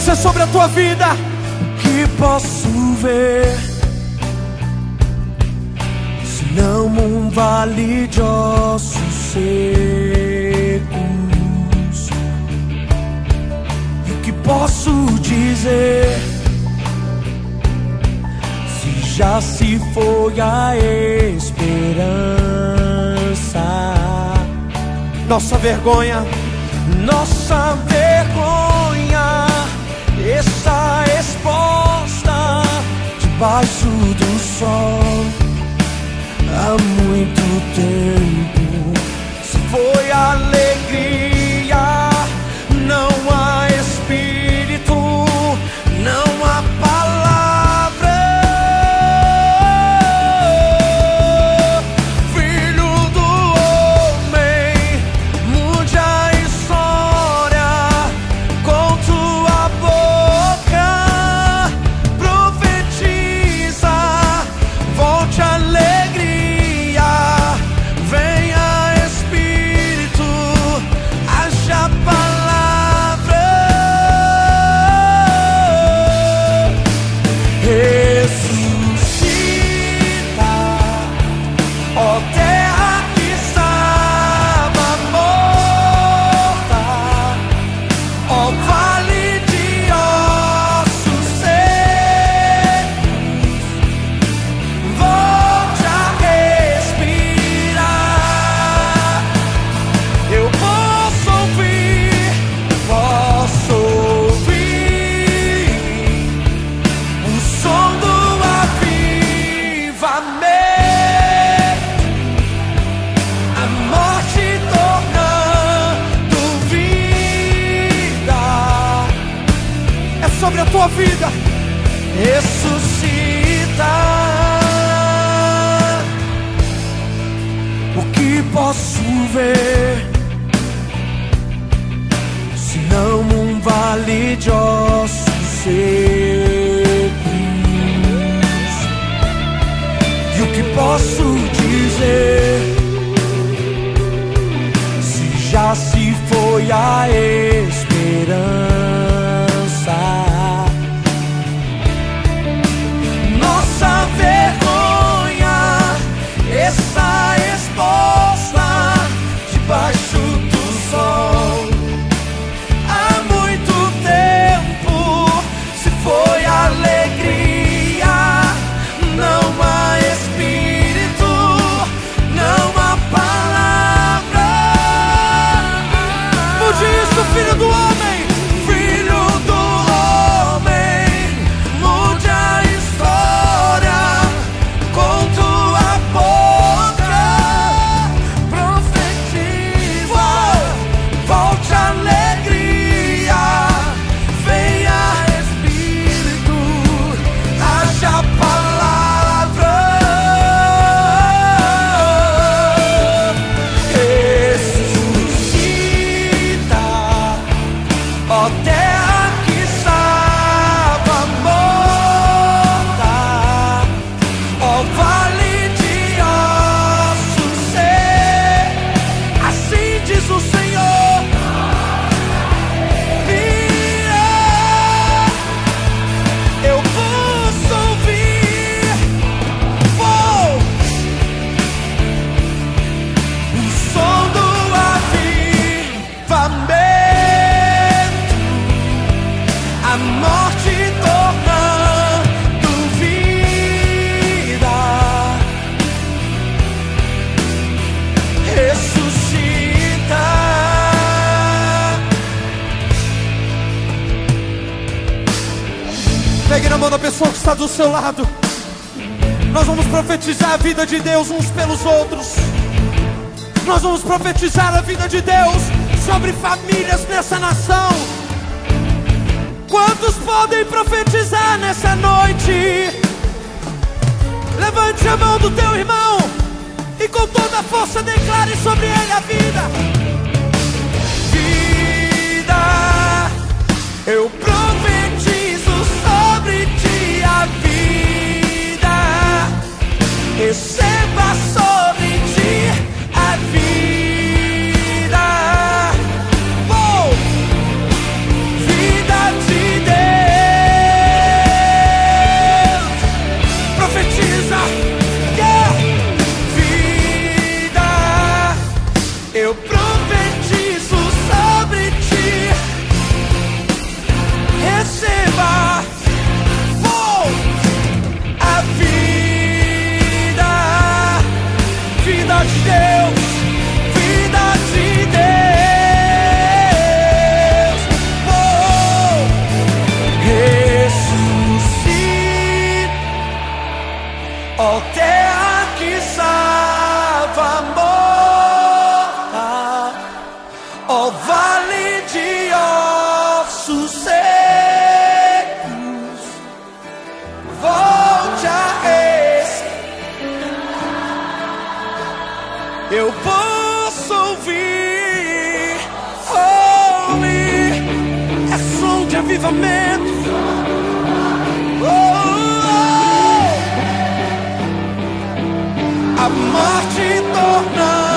Isso é sobre a tua vida. O que posso ver, se não um vale de ossos secos? E o que posso dizer, se já se foi a esperança? Nossa vergonha está exposta debaixo do sol há muito tempo. Se foi alegria, não há espírito, não há palavra. Filho do homem, mude a história com tua boca. Profetiza, volte a alegria, venha espírito, haja palavra. Ressuscita, ó terra que estava morta, ó vale de ossos secos, volte a respirar. Eu posso ouvir o som do avivamento, a morte tornando vida. É sobre a tua vida. Ressuscita. O que posso ver, se não um vale de ossos secos? E o que posso dizer, se já se foi a esperança? Nossa vergonha está exposta debaixo do sol há muito tempo. Se foi alegria, não há espírito, não há palavra. Mude isso, filho do homem, filho do homem, mude a história com tua boca. Profetiza, volte a alegria, venha espírito, haja palavra. Ressuscita, ó terra que estava morta, ó vale de ossos secos. Assim diz o Senhor. Vira, eu posso ouvir o som do avivamento, a morte tornando vida. Ressuscita. Pegue na mão da pessoa que está do seu lado. Nós vamos profetizar a vida de Deus uns pelos outros. Nós vamos profetizar a vida de Deus sobre famílias nessa nação. Quantos podem profetizar nessa noite? Levante a mão do teu irmão e com toda a força declare sobre ele a vida. Vida, eu profetizo sobre ti a vida. Receba sobre ti a vida. Oh, vida de Deus. terra que estava morta, ó vale de ossos secos, volte a respirar. Eu posso ouvir, é som de avivamento. A morte torna